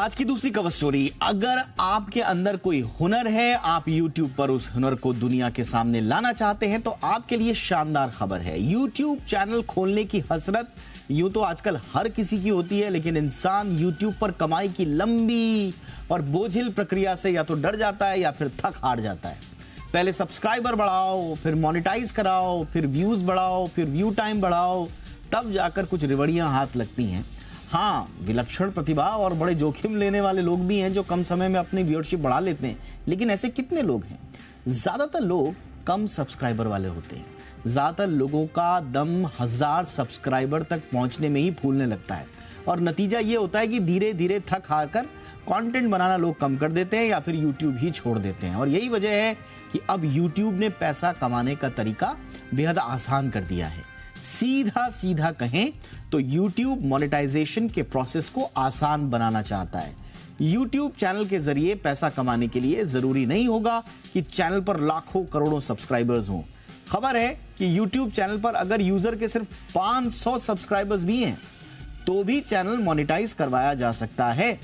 आज की दूसरी कवर स्टोरी। अगर आपके अंदर कोई हुनर है, आप YouTube पर उस हुनर को दुनिया के सामने लाना चाहते हैं, तो आपके लिए शानदार खबर है। YouTube चैनल खोलने की हसरत यूं तो आजकल हर किसी की होती है, लेकिन इंसान YouTube पर कमाई की लंबी और बोझिल प्रक्रिया से या तो डर जाता है या फिर थक हार जाता है। पहले सब्सक्राइबर बढ़ाओ, फिर मोनेटाइज कराओ, फिर व्यूज बढ़ाओ, फिर व्यू टाइम बढ़ाओ, तब जाकर कुछ रिवड़ियां हाथ लगती हैं। हाँ, विलक्षण प्रतिभा और बड़े जोखिम लेने वाले लोग भी हैं जो कम समय में अपनी व्यूअरशिप बढ़ा लेते हैं, लेकिन ऐसे कितने लोग हैं? ज्यादातर लोग कम सब्सक्राइबर वाले होते हैं। ज्यादातर लोगों का दम 1000 सब्सक्राइबर तक पहुंचने में ही फूलने लगता है, और नतीजा ये होता है कि धीरे धीरे थक हार कर कंटेंट बनाना लोग कम कर देते हैं या फिर YouTube ही छोड़ देते हैं। और यही वजह है कि अब YouTube ने पैसा कमाने का तरीका बेहद आसान कर दिया है। सीधा सीधा कहें तो YouTube मोनेटाइजेशन के प्रोसेस को आसान बनाना चाहता है। YouTube चैनल के जरिए पैसा कमाने के लिए जरूरी नहीं होगा कि चैनल पर लाखों करोड़ों सब्सक्राइबर्स हों। खबर है कि YouTube चैनल पर अगर यूजर के सिर्फ 500 सब्सक्राइबर्स भी हैं तो भी चैनल मोनेटाइज करवाया जा सकता है।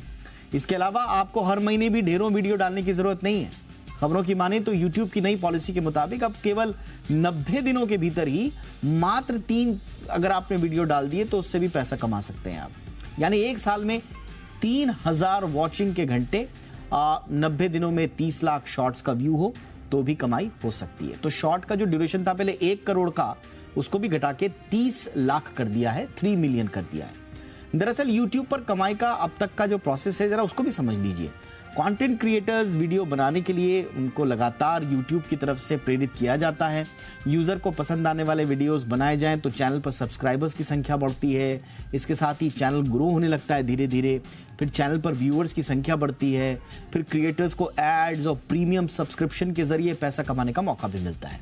इसके अलावा आपको हर महीने भी ढेरों वीडियो डालने की जरूरत नहीं है। खबरों की माने तो YouTube की नई पॉलिसी के मुताबिक अब केवल 90 दिनों के भीतर ही मात्र 3 अगर आपने वीडियो डाल दिए तो उससे भी पैसा कमा सकते हैं आप। यानी एक साल में 3000 वॉचिंग के घंटे, 90 दिनों में 30 लाख शॉर्ट्स का व्यू हो तो भी कमाई हो सकती है। तो शॉर्ट का जो ड्यूरेशन था पहले 1 करोड़ का, उसको भी घटा के 30 लाख कर दिया है, 3 मिलियन कर दिया है। दरअसल YouTube पर कमाई का अब तक का जो प्रोसेस है जरा उसको भी समझ लीजिए। कंटेंट क्रिएटर्स वीडियो बनाने के लिए उनको लगातार YouTube की तरफ से प्रेरित किया जाता है। यूजर को पसंद आने वाले वीडियोस बनाए जाएं तो चैनल पर सब्सक्राइबर्स की संख्या बढ़ती है। इसके साथ ही चैनल ग्रो होने लगता है धीरे धीरे। फिर चैनल पर व्यूअर्स की संख्या बढ़ती है। फिर क्रिएटर्स को एड्स और प्रीमियम सब्सक्रिप्शन के जरिए पैसा कमाने का मौका भी मिलता है।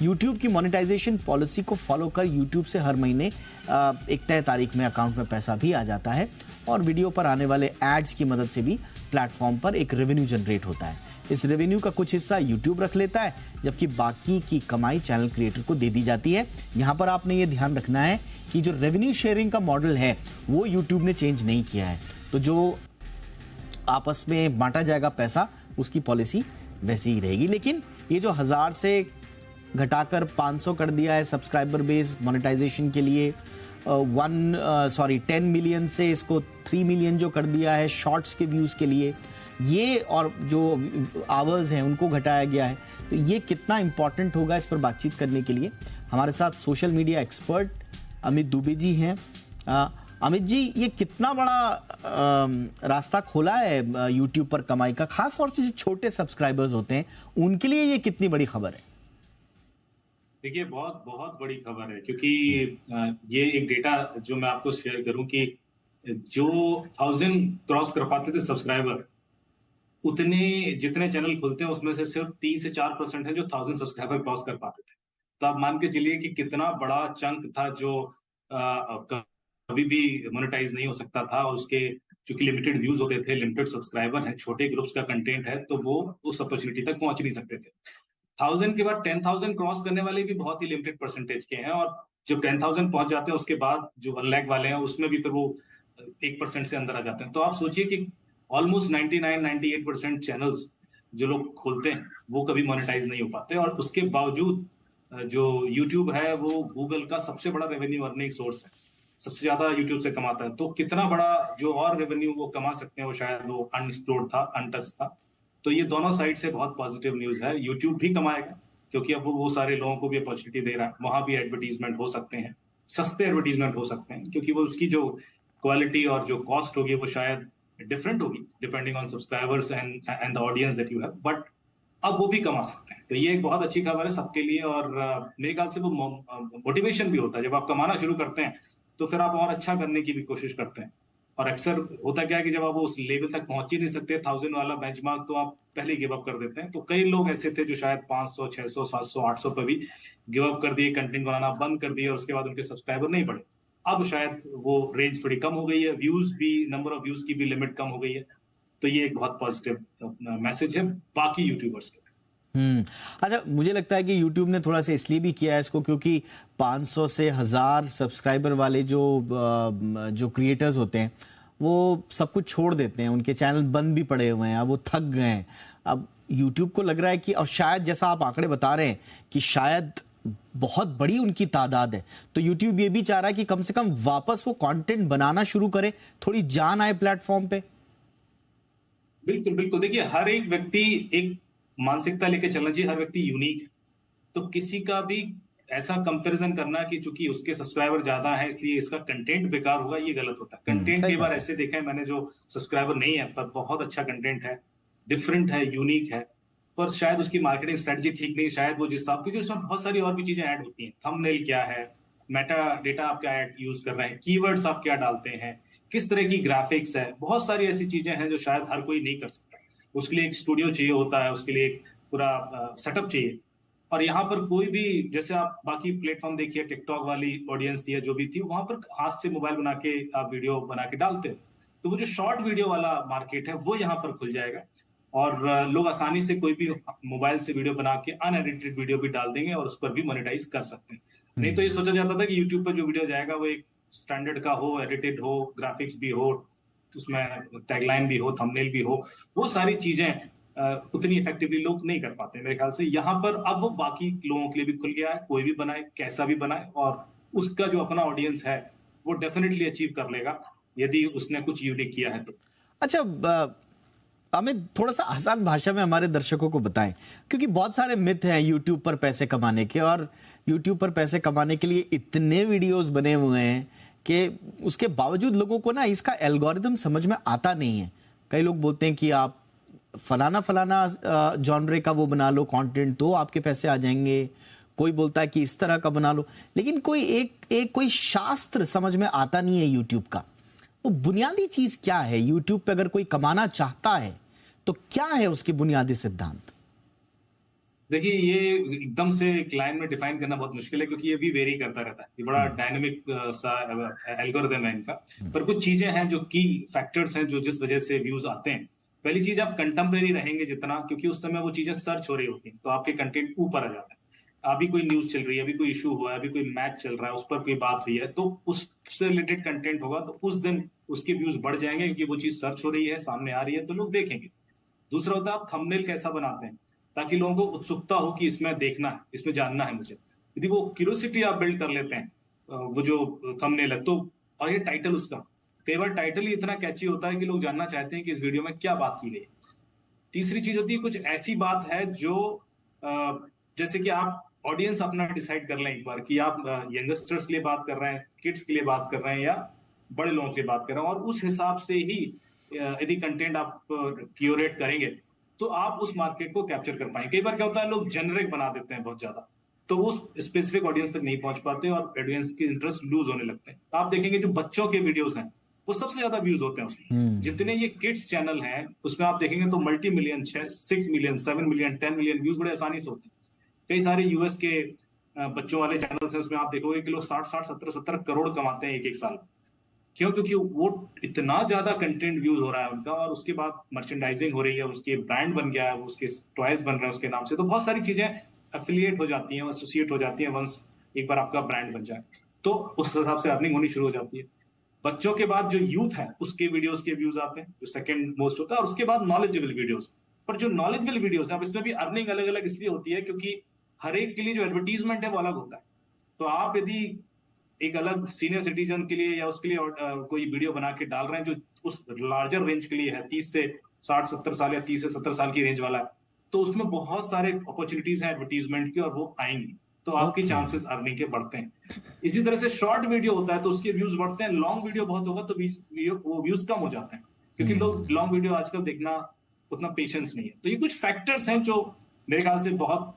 YouTube की मोनेटाइजेशन पॉलिसी को फॉलो कर YouTube से हर महीने एक तय तारीख में अकाउंट में पैसा भी आ जाता है, और वीडियो पर आने वाले एड्स की मदद से भी प्लेटफॉर्म पर एक रेवेन्यू जनरेट होता है। इस रेवेन्यू का कुछ हिस्सा YouTube रख लेता है, जबकि बाकी की कमाई चैनल क्रिएटर को दे दी जाती है। यहाँ पर आपने ये ध्यान रखना है कि जो रेवेन्यू शेयरिंग का मॉडल है वो YouTube ने चेंज नहीं किया है। तो जो आपस में बांटा जाएगा पैसा, उसकी पॉलिसी वैसी ही रहेगी। लेकिन ये जो 1000 से घटाकर 500 कर दिया है सब्सक्राइबर बेस मोनेटाइजेशन के लिए, 10 मिलियन से इसको 3 मिलियन जो कर दिया है शॉर्ट्स के व्यूज के लिए, ये और जो आवर्स हैं उनको घटाया गया है, तो ये कितना इंपॉर्टेंट होगा इस पर बातचीत करने के लिए हमारे साथ social media expert Amit Dubey ji हैं। अमित जी, ये कितना बड़ा रास्ता खोला है यूट्यूब पर कमाई का, खास तौर से जो छोटे सब्सक्राइबर्स होते हैं उनके लिए ये कितनी बड़ी खबर है? देखिए, बहुत बहुत बड़ी खबर है, क्योंकि ये एक डेटा जो मैं आपको शेयर करूं कि जो 1000 क्रॉस कर पाते थे सब्सक्राइबर, उतने जितने चैनल खुलते हैं उसमें से सिर्फ 3 से 4% है जो 1000 सब्सक्राइबर क्रॉस कर पाते थे। तो आप मान के चलिए कि कितना बड़ा चंक था जो कभी भी मोनेटाइज नहीं हो सकता था। उसके चूंकि लिमिटेड व्यूज होते थे, लिमिटेड सब्सक्राइबर है, छोटे ग्रुप्स का कंटेंट है, तो वो उस अपॉर्चुनिटी तक पहुंच नहीं सकते थे। 1000 के बाद 10,000 क्रॉस करने वाले भी बहुत ही लिमिटेड परसेंटेज के हैं, और जब 10,000 पहुंच जाते हैं उसके बाद जो 1 लाख वाले हैं उसमें भी फिर वो 1% से अंदर आ जाते हैं। तो आप सोचिए कि ऑलमोस्ट 99-98% चैनल्स जो लोग खोलते हैं वो कभी मोनेटाइज नहीं हो पाते, और उसके बावजूद जो यूट्यूब है वो गूगल का सबसे बड़ा रेवेन्यू अर्निंग सोर्स है, सबसे ज्यादा यूट्यूब से कमाता है। तो कितना बड़ा जो और रेवेन्यू वो कमा सकते हैं वो शायद वो अनएक्सप्लोर्ड था, अनटच था। तो ये दोनों साइड से बहुत पॉजिटिव न्यूज है। यूट्यूब भी कमाएगा क्योंकि अब वो सारे लोगों को भी अपॉर्चुनिटी दे रहा है, वहां भी एडवर्टीजमेंट हो सकते हैं, सस्ते एडवर्टीजमेंट हो सकते हैं, क्योंकि वो उसकी जो क्वालिटी और जो कॉस्ट होगी वो शायद डिफरेंट होगी depending on subscribers and the audience that you have, but अब वो भी कमा सकते हैं। तो ये एक बहुत अच्छी खबर है सबके लिए, और मेरे ख्याल से वो मोटिवेशन भी होता है। जब आप कमाना शुरू करते हैं तो फिर आप और अच्छा करने की भी कोशिश करते हैं, और अक्सर होता क्या है कि जब आप उस लेवल तक पहुंच ही नहीं सकते 1000 वाला बेंचमार्क, तो आप पहले ही गिव अप कर देते हैं। तो कई लोग ऐसे थे जो शायद 500, 600, 700, 800 पर भी गिव अप कर दिए, कंटेंट बनाना बंद कर दिए, और उसके बाद उनके सब्सक्राइबर नहीं बढ़े। अब शायद वो रेंज थोड़ी कम हो गई है, व्यूज भी, नंबर ऑफ व्यूज की भी लिमिट कम हो गई है। तो ये एक बहुत पॉजिटिव मैसेज है बाकी यूट्यूबर्स के। अच्छा, मुझे लगता है कि YouTube ने थोड़ा सा इसलिए भी किया है इसको क्योंकि 500 से 1000 सब्सक्राइबर वाले जो क्रिएटर्स होते हैं वो सब कुछ छोड़ देते हैं, उनके चैनल बंद भी पड़े हुए हैं, अब वो थक गए हैं। अब YouTube को लग रहा है कि, और शायद जैसा आप आंकड़े बता रहे हैं कि शायद बहुत बड़ी उनकी तादाद है, तो YouTube ये भी चाह रहा है कि कम से कम वापस वो कंटेंट बनाना शुरू करे, थोड़ी जान आए प्लेटफॉर्म पे। बिल्कुल बिल्कुल, देखिए हर एक व्यक्ति एक मानसिकता लेके चलना चाहिए, हर व्यक्ति यूनिक है। तो किसी का भी ऐसा कंपैरिजन करना कि चूंकि उसके सब्सक्राइबर ज्यादा है इसलिए इसका कंटेंट बेकार होगा, ये गलत होता है। कंटेंट सही कई बार बात है। ऐसे देखा है मैंने, जो सब्सक्राइबर नहीं है पर बहुत अच्छा कंटेंट है, डिफरेंट है, यूनिक है, पर शायद उसकी मार्केटिंग स्ट्रेटजी ठीक नहीं, शायद वो जिस हिसाब, क्योंकि उसमें बहुत सारी और भी चीजें ऐड होती हैं। थंबनेल क्या है, मेटा डेटा आप क्या यूज कर रहे हैं, कीवर्ड्स आप क्या डालते हैं, किस तरह की ग्राफिक्स है, बहुत सारी ऐसी चीजें हैं जो शायद हर कोई नहीं कर सकता। उसके लिए एक स्टूडियो चाहिए होता है, उसके लिए एक पूरा सेटअप चाहिए। और यहाँ पर कोई भी, जैसे आप बाकी प्लेटफॉर्म देखिए, टिकटॉक वाली ऑडियंस थी या जो भी थी, वहां पर हाथ से मोबाइल बना के आप वीडियो बना के डालते हो, तो वो जो शॉर्ट वीडियो वाला मार्केट है वो यहाँ पर खुल जाएगा और लोग आसानी से कोई भी मोबाइल से वीडियो बना के अनएडिटेड वीडियो भी डाल देंगे और उस पर भी मोनेटाइज कर सकते हैं। नहीं तो ये सोचा जाता था कि यूट्यूब पर जो वीडियो जाएगा वो एक स्टैंडर्ड का हो, एडिटेड हो, ग्राफिक्स भी हो, उसमें टैगलाइन भी हो, थंबनेल भी हो, वो सारी चीजें उतनी इफेक्टिवली लोग नहीं कर पाते मेरे ख्याल से। यहाँ पर अब वो बाकी लोगों के लिए भी खुल गया है, कोई भी बनाए, कैसा भी बनाए, और उसका जो अपना ऑडियंस है वो डेफिनेटली अचीव कर लेगा यदि उसने कुछ यूनिक किया है तो। अच्छा, हमें थोड़ा सा आसान भाषा में हमारे दर्शकों को बताएं, क्योंकि बहुत सारे मिथ हैं यूट्यूब पर पैसे कमाने के, और यूट्यूब पर पैसे कमाने के लिए इतने वीडियोस बने हुए हैं कि उसके बावजूद लोगों को ना इसका एल्गोरिदम समझ में आता नहीं है। कई लोग बोलते हैं कि आप फलाना फलाना जॉनरे का वो बना लो कंटेंट तो आपके पैसे आ जाएंगे, कोई बोलता है कि इस तरह का बना लो, लेकिन कोई शास्त्र समझ में आता नहीं है यूट्यूब का। वो बुनियादी चीज क्या है यूट्यूब पे, अगर कोई कमाना चाहता है तो क्या है उसके बुनियादी सिद्धांत? देखिए, ये एकदम से एक लाइन में डिफाइन करना बहुत मुश्किल है, क्योंकि ये भी वेरी करता रहता है, ये बड़ा डायनेमिक सा एल्गोरिथम है इनका। पर कुछ चीजें हैं जो की फैक्टर्स हैं जो जिस वजह से व्यूज आते हैं। पहली चीज, आप कंटेम्प्रेरी रहेंगे जितना, क्योंकि उस समय वो चीजें सर्च हो रही होती हैं, तो आपके कंटेंट ऊपर आ जाता है। अभी कोई न्यूज चल रही है, अभी कोई इशू हुआ है, अभी कोई मैच चल रहा है, उस पर कोई बात हुई है, तो उससे रिलेटेड कंटेंट होगा तो उस दिन उसके व्यूज बढ़ जाएंगे, क्योंकि वो चीज सर्च हो रही है, सामने आ रही है, तो लोग देखेंगे। दूसरा होता है आप थंबनेल कैसा बनाते हैं, ताकि लोगों को उत्सुकता हो कि इसमें देखना है, इसमें जानना है मुझे। यदि वो क्यूरियोसिटी आप बिल्ड कर लेते हैं, वो जो थंबनेल है तो, और ये टाइटल उसका, कई बार टाइटल ही इतना कैची होता है कि लोग जानना चाहते हैं कि इस वीडियो में क्या बात की गई। तीसरी चीज होती है कुछ ऐसी बात है जो जैसे कि आप ऑडियंस अपना डिसाइड कर लें एक बार कि आप यंगस्टर्स के लिए बात कर रहे हैं, किड्स के लिए बात कर रहे हैं, या बड़े लोगों के लिए बात कर रहे हैं, और उस हिसाब से ही यदि कंटेंट आप क्यूरेट करेंगे तो आप उस मार्केट को कैप्चर कर पाएंगे। कई बार क्या होता है, लोग जेनरिक बना देते हैं बहुत ज्यादा, तो वो स्पेसिफिक ऑडियंस तक नहीं पहुंच पाते और ऑडियंस के इंटरेस्ट लूज होने लगते हैं। आप देखेंगे जो बच्चों के वीडियोस हैं वो सबसे ज्यादा व्यूज होते हैं उसमें। जितने ये किड्स चैनल हैं उसमें आप देखेंगे तो multi million, 6 million, 7 million, 10 million views बड़े आसानी से होते हैं। कई सारे यूएस के बच्चों वाले चैनल्स हैं, उसमें आप देखोगे कि लोग 60-60, 70-70 करोड़ कमाते हैं एक साल। क्यों? क्योंकि वो इतना ज्यादा कंटेंट व्यूज हो रहा है उनका, और उसके बाद मर्चेंडाइजिंग हो रही है, उसके ब्रांड बन गया है, उसके टॉयज बन रहे हैं उसके नाम से, तो बहुत सारी चीजें एफिलिएट हो जाती हैं, एसोसिएट हो जाती हैं। वंस एक बार आपका ब्रांड बन जाए तो उस हिसाब से अर्निंग होनी शुरू हो जाती है। बच्चों के बाद जो यूथ है उसके वीडियोस के व्यूज आते हैं, जो सेकंड मोस्ट होता है, और उसके बाद नॉलेजेबल वीडियोस। पर जो नॉलेजेबल वीडियोस है, अब इसमें भी अर्निंग अलग अलग इसलिए होती है क्योंकि हर एक के लिए जो एडवर्टीजमेंट है वो अलग होता है। तो आप यदि एक अलग सीनियर सिटीजन के लिए या उसके लिए कोई वीडियो बना के डाल रहे हैं जो उस लार्जर रेंज के लिए है, 30 से 60-70 साल या 30 से 70 साल की रेंज वाला है, तो उसमें बहुत सारे अपॉर्चुनिटीज हैं एडवर्टीजमेंट की, और वो आएंगी, तो आपके चांसेस अर्निंग के बढ़ते हैं। इसी तरह से शॉर्ट वीडियो होता है तो उसके व्यूज बढ़ते हैं, लॉन्ग वीडियो बहुत होगा तो वो व्यूज कम हो जाते हैं, क्योंकि लोग लॉन्ग वीडियो आजकल देखना उतना पेशेंस नहीं है। तो ये कुछ फैक्टर्स हैं जो मेरे ख्याल से बहुत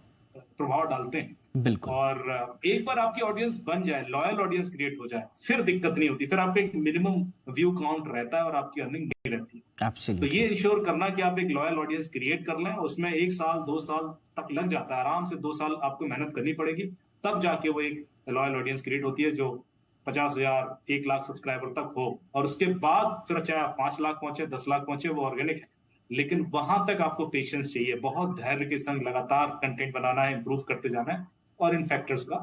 प्रभाव डालते हैं। बिल्कुल। और एक बार आपकी ऑडियंस बन जाए, लॉयल ऑडियंस क्रिएट हो जाए, फिर दिक्कत नहीं होती, फिर आपका एक मिनिमम व्यू काउंट रहता है और आपकी अर्निंग नहीं रहती है। Absolutely. तो ये इंश्योर करना कि आप एक लॉयल ऑडियंस क्रिएट कर लें, उसमें 1 साल 2 साल तक लग जाता है, आराम से 2 साल आपको मेहनत करनी पड़ेगी, तब जाके वो एक लॉयल ऑडियंस क्रिएट होती है जो 50,000, 1 लाख सब्सक्राइबर तक हो, और उसके बाद फिर चाहे 5 लाख पहुंचे, 10 लाख पहुंचे, वो ऑर्गेनिक है। लेकिन वहां तक आपको पेशेंस चाहिए, बहुत धैर्य के संग लगातार कंटेंट बनाना है, इंप्रूव करते जाना है और इन फैक्टर्स का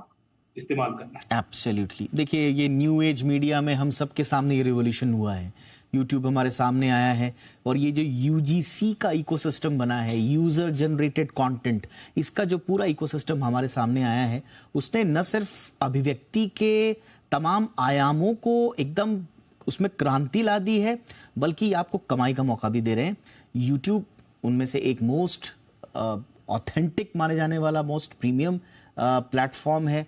इस्तेमाल करना है। एब्सोल्युटली। देखिए, ये न्यू एज मीडिया में हम सबके सामने ये रिवॉल्यूशन हुआ है। YouTube हमारे सामने आया है, और ये जो UGC का इकोसिस्टम बना है, यूजर जनरेटेड कंटेंट, इसका जो पूरा इकोसिस्टम हमारे सामने आया है, उसने न सिर्फ अभिव्यक्ति के तमाम आयामों को एकदम उसमें क्रांति ला दी है, बल्कि आपको कमाई का मौका भी दे रहे हैं। YouTube उनमें से एक मोस्ट ऑथेंटिक माने जाने वाला, मोस्ट प्रीमियम प्लेटफॉर्म है।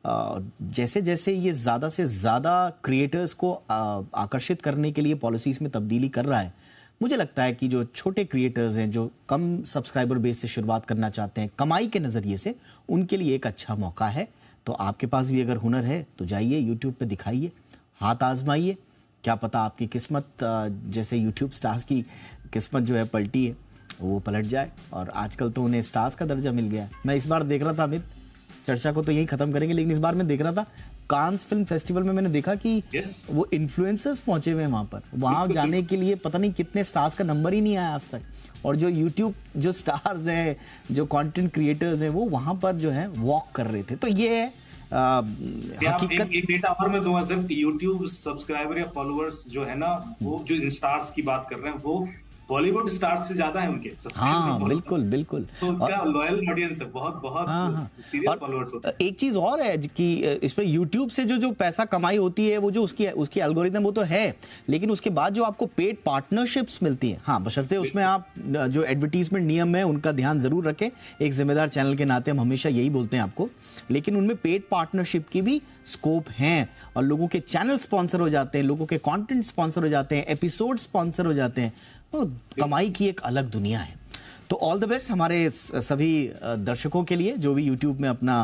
जैसे जैसे ये ज़्यादा से ज़्यादा क्रिएटर्स को आकर्षित करने के लिए पॉलिसीज़ में तब्दीली कर रहा है, मुझे लगता है कि जो छोटे क्रिएटर्स हैं, जो कम सब्सक्राइबर बेस से शुरुआत करना चाहते हैं कमाई के नज़रिए से, उनके लिए एक अच्छा मौका है। तो आपके पास भी अगर हुनर है तो जाइए YouTube पे दिखाइए, हाथ आजमाइए, क्या पता आपकी किस्मत जैसे YouTube स्टार्स की किस्मत जो है पलटी है, वो पलट जाए। और आजकल तो उन्हें स्टार्स का दर्जा मिल गया है। मैं इस बार देख रहा था, अमित, चर्चा को तो यही खत्म करेंगे, लेकिन इस बार मैं देख रहा था कांस फिल्म फेस्टिवल में, मैंने देखा कि वो इन्फ्लुएंसर्स पहुंचे हुए हैं वहां पर। वहां जाने के लिए पता नहीं कितने स्टार्स का नंबर ही नहीं आया आज तक, और जो YouTube जो स्टार्स हैं, जो कंटेंट क्रिएटर्स हैं, वो वहां पर जो है वॉक कर रहे थे। तो ये है हकीकत। एक डेटा और मैं दूंगा सर, YouTube सब्सक्राइबर या फॉलोअर्स जो है ना, वो जो स्टार्स की बात कर रहे हैं, वो बॉलीवुड स्टार्स से ज्यादा है उनके। हाँ, बिल्कुल बिल्कुल। तो क्या लॉयल ऑडियंस है, बहुत बहुत सीरियस फॉलोअर्स होते हैं। एक चीज और है कि इस पे YouTube से जो पैसा कमाई होती है, वो जो उसकी एल्गोरिथम, वो तो है, लेकिन उसके बाद जो आपको पेड पार्टनरशिप्स मिलती है, हाँ, बशर्ते उसमें आप जो एडवर्टीजमेंट नियम है उनका ध्यान जरूर रखें। एक जिम्मेदार चैनल के नाते हम हमेशा यही बोलते हैं आपको, लेकिन उनमें पेड पार्टनरशिप की भी स्कोप है, और लोगों के चैनल स्पॉन्सर हो जाते हैं, लोगों के कंटेंट स्पॉन्सर हो जाते हैं, एपिसोड स्पॉन्सर हो जाते हैं। तो कमाई की एक अलग दुनिया है। तो ऑल द बेस्ट हमारे सभी दर्शकों के लिए जो भी YouTube में अपना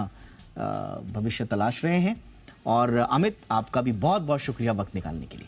भविष्य तलाश रहे हैं। और अमित, आपका भी बहुत बहुत शुक्रिया वक्त निकालने के लिए।